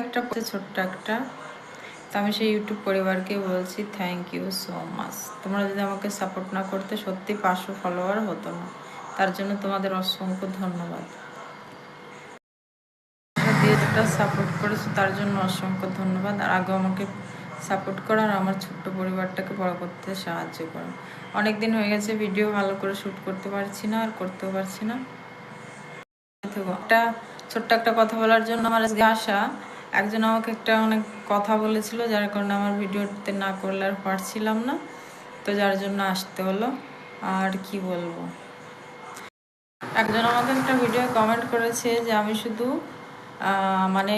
একটা ছোট্ট একটা, তো আমি সেই ইউটিউব পরিবারকে বলছি থ্যাংক ইউ সো মাচ। তোমরা যদি আমাকে সাপোর্ট না করতে সত্যি 500 ফলোয়ার হতো না, তার জন্য তোমাদের অসংখ্য ধন্যবাদ। যেটা সাপোর্ট করেছো তার জন্য অসংখ্য ধন্যবাদ। আর আগে আমাকে সাপোর্ট করো আর আমার ছোট্ট পরিবারটাকে বড় করতে সাহায্য করো। অনেক দিন হয়ে গেছে ভিডিও ভালো করে শ্যুট করতে পারছি না, আর করতেও পারছি না। একটা ছোট্ট একটা কথা বলার জন্য আমার আজকে আসা। একজন আমাকে একটা অনেক কথা বলেছিল, যার কারণে আমার ভিডিওতে না করলে আর পারছিলাম না, তো যার জন্য আসতে হলো। আর কি বলবো, একজন আমাকে একটা ভিডিও কমেন্ট করেছে যে আমি শুধু মানে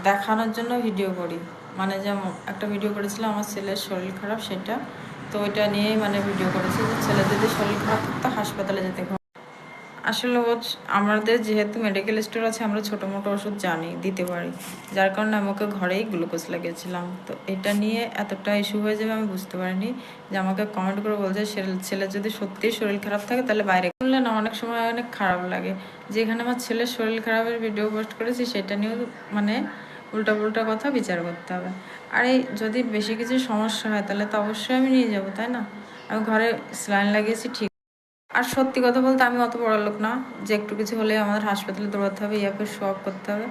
দেখানোর জন্য ভিডিও করি। মানে যেমন একটা ভিডিও করেছিলাম আমার ছেলের শরীর খারাপ, সেটা তো ওইটা নিয়েই মানে ভিডিও করেছে যে ছেলে যদি শরীর খারাপ থাকতো হাসপাতালে যেতে। আসলে আমাদের যেহেতু মেডিকেল স্টোর আছে, আমরা ছোটো মোটো ওষুধ জানি দিতে পারি, যার কারণে আমাকে ঘরেই গ্লুকোজ লাগিয়েছিলাম। তো এটা নিয়ে এতটা ইস্যু হয়ে যাবে আমি বুঝতে পারিনি, যে আমাকে কমেন্ট করে বলছে ছেলের যদি সত্যিই শরীর খারাপ থাকে তাহলে বাইরে করলে না। অনেক সময় অনেক খারাপ লাগে, যেখানে আমার ছেলের শরীর খারাপের ভিডিও পোস্ট করেছি সেটা নিয়েও মানে উল্টা পুল্টা কথা বিচার করতে হবে। আর এই যদি বেশি কিছু সমস্যা হয় তাহলে তো অবশ্যই আমি নিয়ে যাবো, তাই না? আমি ঘরে স্যালাইন লাগিয়েছি ঠিক। আর সত্যি কথা বলতে আমি অত বড় লোক না যে একটু কিছু হলে আমাদের হাসপাতালে দৌড়াতে হবে, ইয়াকে শো অফ করতে হবে।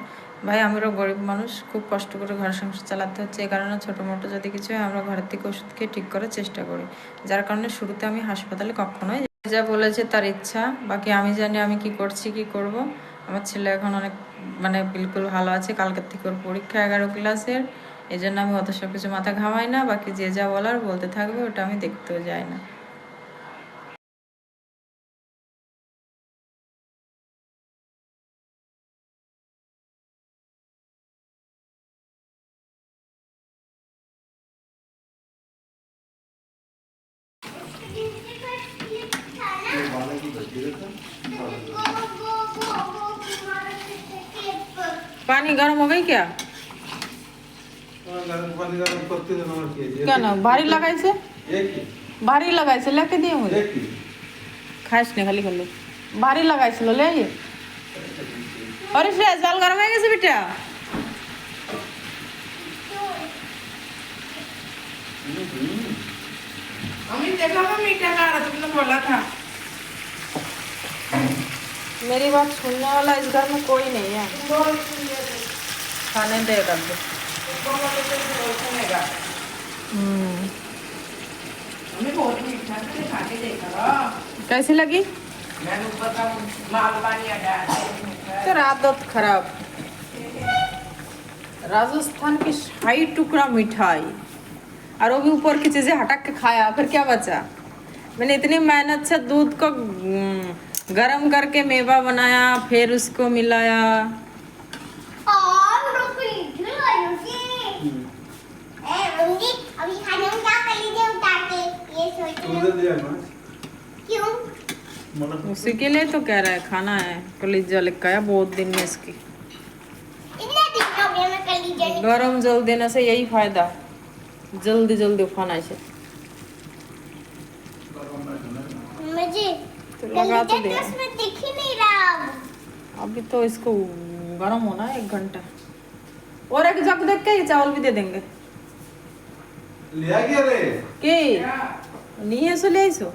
ভাই আমরাও গরিব মানুষ, খুব কষ্ট করে ঘর সংসার চালাতে হচ্ছে। এই কারণে ছোটো মোটো যদি কিছু হয় আমরা ঘরের থেকে ওষুধ খেয়ে ঠিক করার চেষ্টা করি, যার কারণে শুরুতে আমি হাসপাতালে কখনোই যা বলেছে তার ইচ্ছা, বাকি আমি জানি আমি কি করছি কি করব। আমার ছেলে এখন অনেক মানে বিলকুল ভালো আছে, কালকের থেকে ওর পরীক্ষা 11 ক্লাসের, এই জন্য আমি অত সব কিছু মাথা ঘামাই না। বাকি যে যা বলার বলতে থাকবে, ওটা আমি দেখতেও যাই না। पानी गर्म हो गई क्या? क्या ना भारी लगाई से? भारी लगाई से लेके दिए मुझे। खाइस नहीं खाली खाली भारी लगाई से लो ले ये। अरे श्रेया जल गर्म है कैसे बेटा? अम्मी देखा मैं मीठा खा रहा, तुमने बोला था। मेरी बात सुनने वाला इस घर में कोई नहीं है। खाने देगा तो कैसी लगी? तो आदत खराब। राजस्थान की शाही टुकड़ा मिठाई, और वो भी ऊपर की चीजें हटा के खाया, फिर क्या बचा? मैंने इतनी मेहनत से दूध को गरम करके मेवा बनाया, फिर उसको मिलाया। उसी के लिए तो कह रहा है खाना है, कलीजा लिखाया बहुत दिन में इसकी। गरम जल देने से यही फायदा, जल्दी जल्दी खाना से। तो लगा तो दे, दिख ही नहीं रहा। अभी तो इसको गरम होना है 1 घंटा और। एक जग देख के चावल भी दे देंगे। लिया क्या रे? के नहीं है सो ले सो।